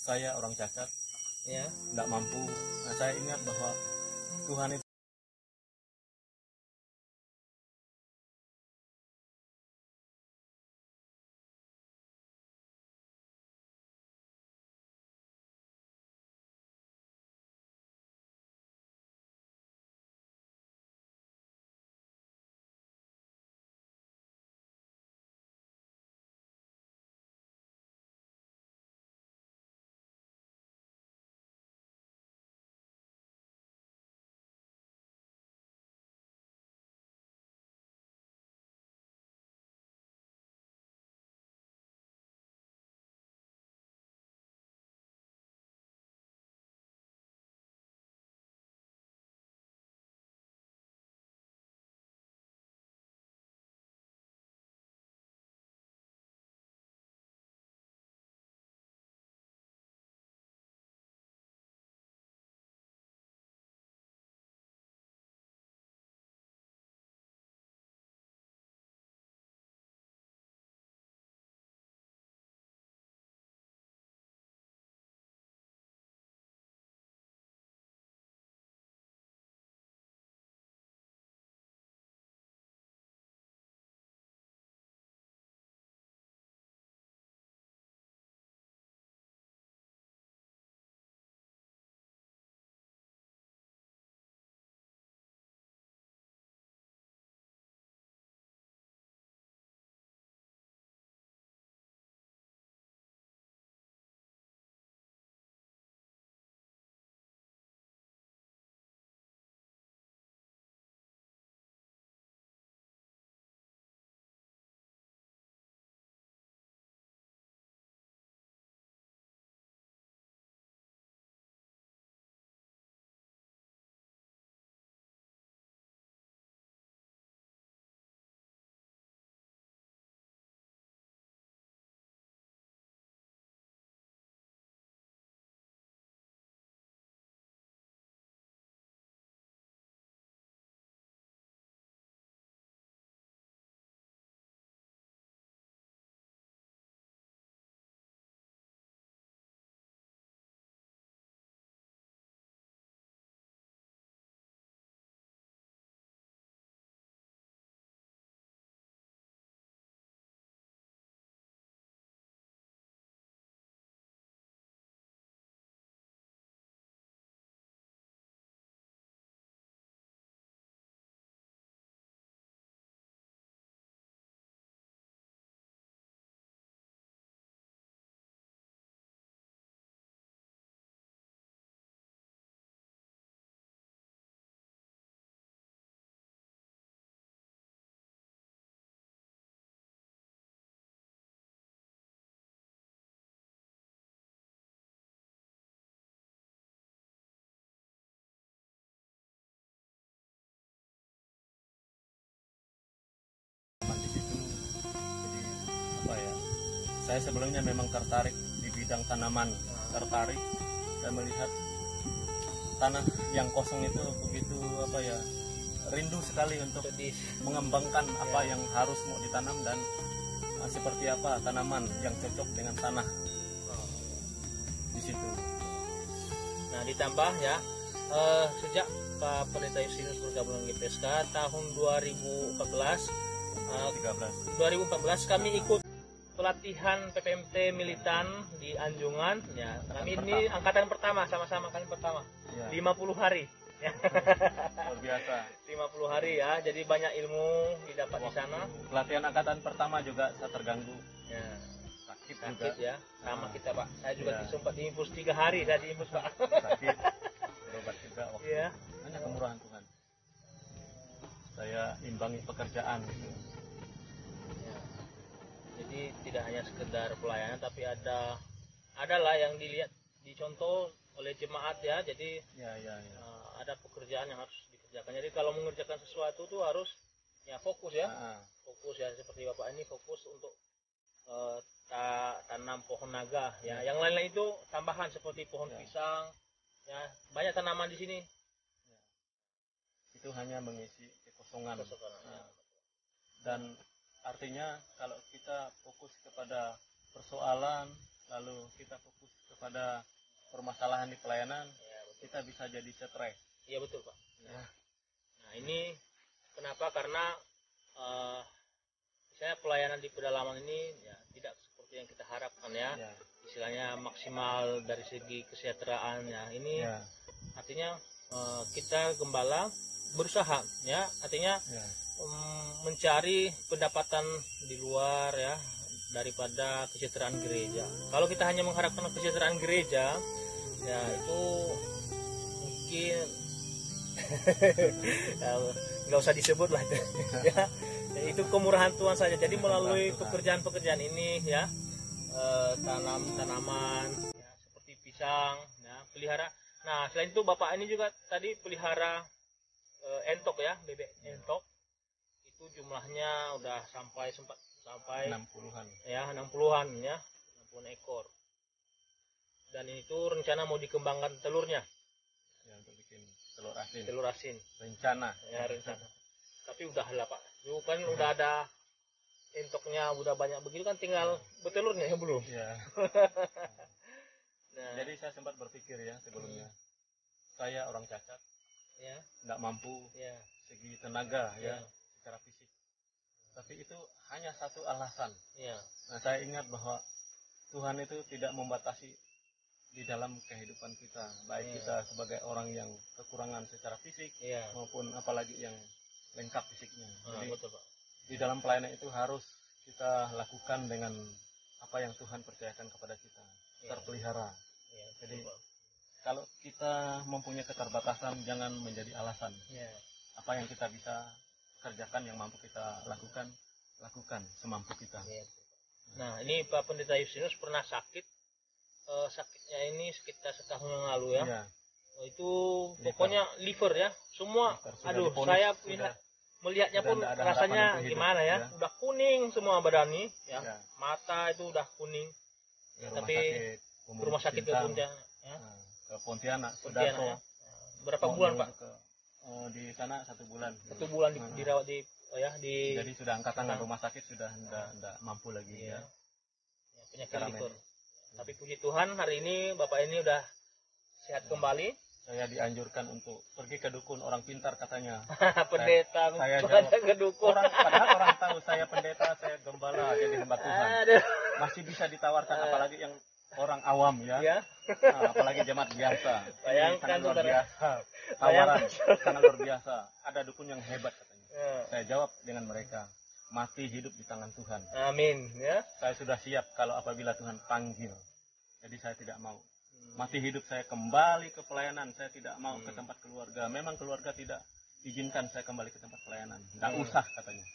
saya orang cacat, Ya. tidak mampu. Nah, saya ingat bahwa Tuhan itu di situ. Jadi apa ya? Saya sebelumnya memang tertarik di bidang tanaman, tertarik dan melihat tanah yang kosong itu begitu apa ya, rindu sekali untuk mengembangkan apa yang harus mau ditanam dan seperti apa tanaman yang cocok dengan tanah di situ. Nah, ditambah ya, sejak Pak Pendeta Yusinus bergabung dengan GPSK tahun 2014 kami ikut pelatihan PPMT militan di Anjungan ya. Kami ini angkatan pertama, sama-sama angkatan pertama. Ya. 50 hari. Ya. Luar biasa. 50 hari ya. Jadi banyak ilmu didapat di sana. Pelatihan angkatan pertama juga saya terganggu. Ya. Sakit juga ya. Sama kita, Pak. Saya juga ya. sempat diinfus 3 hari saya diinfus, Pak. Sakit. Berobat juga waktu ya. Hanya kemurahan Tuhan. Saya imbangi pekerjaan gitu. Jadi tidak hanya sekedar pelayanan, tapi adalah yang dilihat dicontoh oleh jemaat ya. Jadi ada pekerjaan yang harus dikerjakan. Jadi kalau mengerjakan sesuatu tuh harus ya fokus ya, fokus ya, seperti Bapak ini fokus untuk tanam pohon naga ya. Yang lain-lain itu tambahan seperti pohon pisang ya, banyak tanaman di sini. Itu hanya mengisi kekosongan. Dan artinya kalau kita fokus kepada persoalan lalu kita fokus kepada permasalahan di pelayanan, kita bisa jadi stres. Iya betul Pak. Nah ini kenapa? Karena misalnya pelayanan di pedalaman ini ya tidak seperti yang kita harapkan ya. Istilahnya maksimal dari segi kesejahteraan ya. Ini artinya kita gembala berusaha ya, artinya mencari pendapatan di luar ya daripada kesejahteraan gereja. Kalau kita hanya mengharapkan kesejahteraan gereja ya itu mungkin nggak usah disebut lah ya. Itu kemurahan Tuhan saja. Jadi melalui pekerjaan-pekerjaan ini ya, tanam tanaman ya, seperti pisang ya, pelihara. Nah selain itu Bapak ini juga tadi pelihara entok ya, bebek entok. Itu jumlahnya udah sampai 60-an ya, 60-an ya, 60 ekor. Dan itu rencana mau dikembangkan telurnya ya, untuk bikin telur asin rencana ya, rencana. Tapi udah lah Pak, itu kan udah ada entoknya, udah banyak begitu kan, tinggal betelurnya ya belum ya. Nah, jadi saya sempat berpikir ya sebelumnya, saya orang cacat ya, nggak mampu ya, segi tenaga ya, secara fisik. Tapi itu hanya satu alasan. Ya. Nah, saya ingat bahwa Tuhan itu tidak membatasi di dalam kehidupan kita, baik kita sebagai orang yang kekurangan secara fisik maupun apalagi yang lengkap fisiknya. Jadi betul, Pak. Di dalam pelayanan itu harus kita lakukan dengan apa yang Tuhan percayakan kepada kita, terpelihara. Jadi kalau kita mempunyai keterbatasan, jangan menjadi alasan. Apa yang kita bisa kerjakan, yang mampu kita lakukan semampu kita. Nah ini Pak Pendeta Justinus pernah sakit, sakitnya ini sekitar setahun yang lalu ya. Itu pokoknya liver ya, semua. Aduh, saya melihatnya pun rasanya gimana ya, udah kuning semua badan nih ya, mata itu udah kuning. Tapi rumah sakit ke Pontianak, ya. Berapa bulan Pak? Di sana 1 bulan. 1 bulan dirawat di jadi sudah angkatan rumah sakit, sudah tidak mampu lagi ya. Penyakit liver. Tapi puji Tuhan hari ini Bapak ini udah sehat kembali. Saya dianjurkan untuk pergi ke dukun, orang pintar katanya. Pendeta saya jawab, ke dukun. Padahal orang tahu saya pendeta, saya gembala, jadi hamba Tuhan. Masih bisa ditawarkan, apalagi yang orang awam ya. Nah, apalagi jemaat biasa. Bayangkan luar biasa. Tawaran sangat luar biasa. Ada dukun yang hebat katanya. Saya jawab dengan mereka, mati hidup di tangan Tuhan. Amin ya. Saya sudah siap kalau apabila Tuhan panggil. Jadi saya tidak mau. Mati hidup saya kembali ke pelayanan. Saya tidak mau ke tempat keluarga. Memang keluarga tidak izinkan saya kembali ke tempat pelayanan. Tidak usah katanya.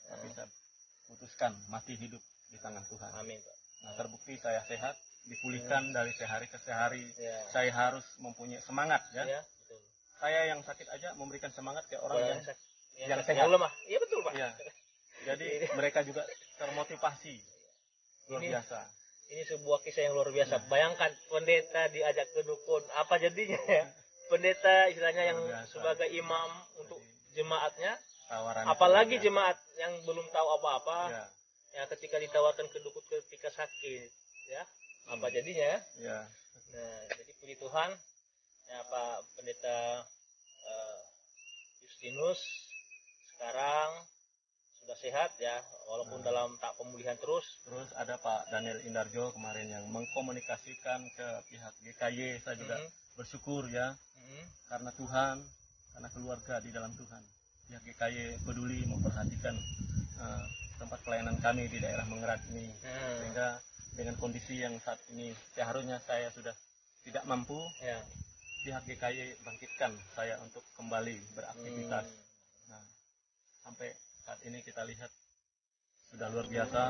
Tapi saya putuskan mati hidup di tangan Tuhan. Amin Pak. Nah, terbukti saya sehat, dipulihkan dari sehari ke sehari. Saya harus mempunyai semangat ya. Betul. Saya yang sakit aja memberikan semangat ke orang yang sehat. Iya betul Pak. Ya. Jadi mereka juga termotivasi. Luar biasa. Ini sebuah kisah yang luar biasa. Bayangkan pendeta diajak ke dukun, apa jadinya ya? Pendeta istilahnya yang sebagai imam untuk jemaatnya, apalagi jemaat yang belum tahu apa-apa. Ya ketika ditawarkan ke dukun ketika sakit, ya apa jadinya? Nah, jadi puji Tuhan, ya Pak Pendeta Justinus sekarang sudah sehat ya, walaupun dalam tahap pemulihan terus. Terus ada Pak Daniel Indarjo kemarin yang mengkomunikasikan ke pihak GKY. Saya juga bersyukur ya, karena Tuhan, karena keluarga di dalam Tuhan. Pihak GKY peduli memperhatikan tempat pelayanan kami di daerah Mengerat ini, sehingga dengan kondisi yang saat ini seharusnya saya sudah tidak mampu, pihak GKY bangkitkan saya untuk kembali beraktivitas. Nah, sampai saat ini kita lihat sudah luar biasa.